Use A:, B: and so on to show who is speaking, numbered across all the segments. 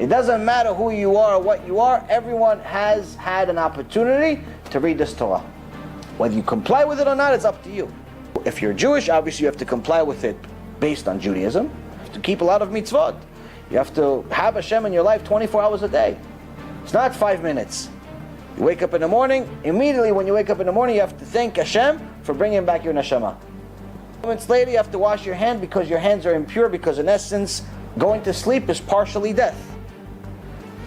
A: It doesn't matter who you are or what you are, everyone has had an opportunity to read this Torah. Whether you comply with it or not, it's up to you. If you're Jewish, obviously you have to comply with it based on Judaism. You have to keep a lot of mitzvot. You have to have Hashem in your life 24 hours a day. It's not 5 minutes. You wake up in the morning, immediately when you wake up in the morning, you have to thank Hashem for bringing back your neshama. Moments later, you have to wash your hand because your hands are impure, because in essence, going to sleep is partially death.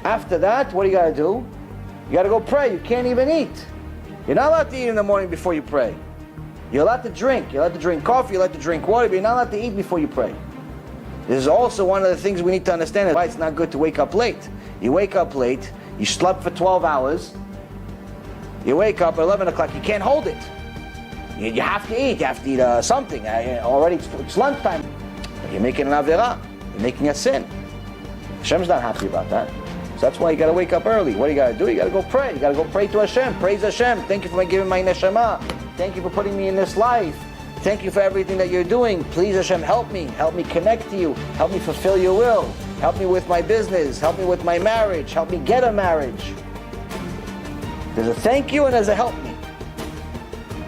A: After that, what do you got to do? You got to go pray. You can't even eat. You're not allowed to eat in the morning before you pray. You're allowed to drink. You're allowed to drink coffee. You're allowed to drink water, but you're not allowed to eat before you pray. This is also one of the things we need to understand, why it's not good to wake up late. You wake up late, you slept for 12 hours, you wake up at 11 o'clock, you can't hold it. You have to eat. You have to eat something. Already it's lunchtime. You're making an avirah. You're making a sin. Hashem's not happy about that. So that's why you got to wake up early. What do you got to do? You got to go pray. You got to go pray to Hashem. Praise Hashem. Thank you for giving my neshama. Thank you for putting me in this life. Thank you for everything that you're doing. Please Hashem, help me. Help me connect to you. Help me fulfill your will. Help me with my business. Help me with my marriage. Help me get a marriage. There's a thank you and there's a help me.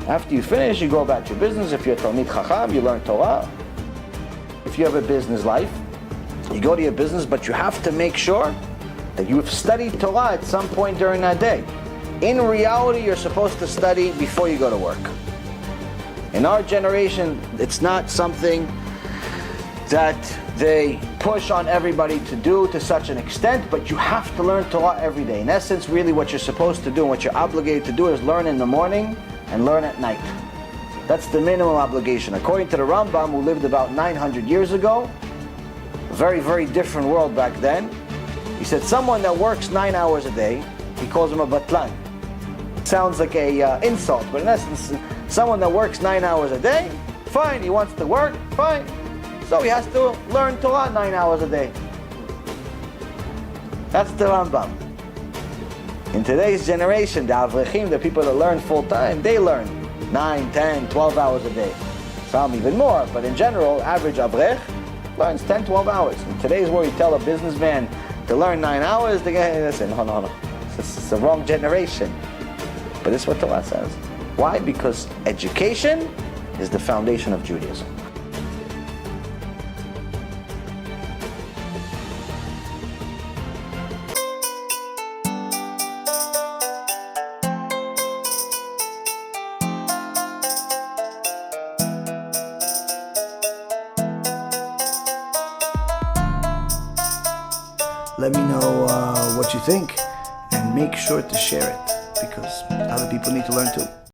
A: After you finish, you go about your business. If you're a Talmid Chacham, you learn Torah. If you have a business life, you go to your business, but you have to make sure that you have studied Torah at some point during that day. In reality, you're supposed to study before you go to work. In our generation, it's not something that they push on everybody to do to such an extent, but you have to learn Torah every day. In essence, really what you're supposed to do and what you're obligated to do is learn in the morning and learn at night. That's the minimum obligation. According to the Rambam, who lived about 900 years ago, a very, very different world back then, he said someone that works 9 hours a day, he calls him a batlan. Sounds like a insult, but in essence, someone that works 9 hours a day, fine, he wants to work, fine. So he has to learn Torah 9 hours a day. That's the Rambam. In today's generation, the Avrechim, the people that learn full time, they learn 9, 10, 12 hours a day. Some even more, but in general, average Avrech learns 10, 12 hours. In today's world, you tell a businessman to learn 9 hours, they say, no. It's the wrong generation. But this is what Torah says. Why? Because education is the foundation of Judaism. Let me know what you think, and make sure to share it, because other people need to learn too.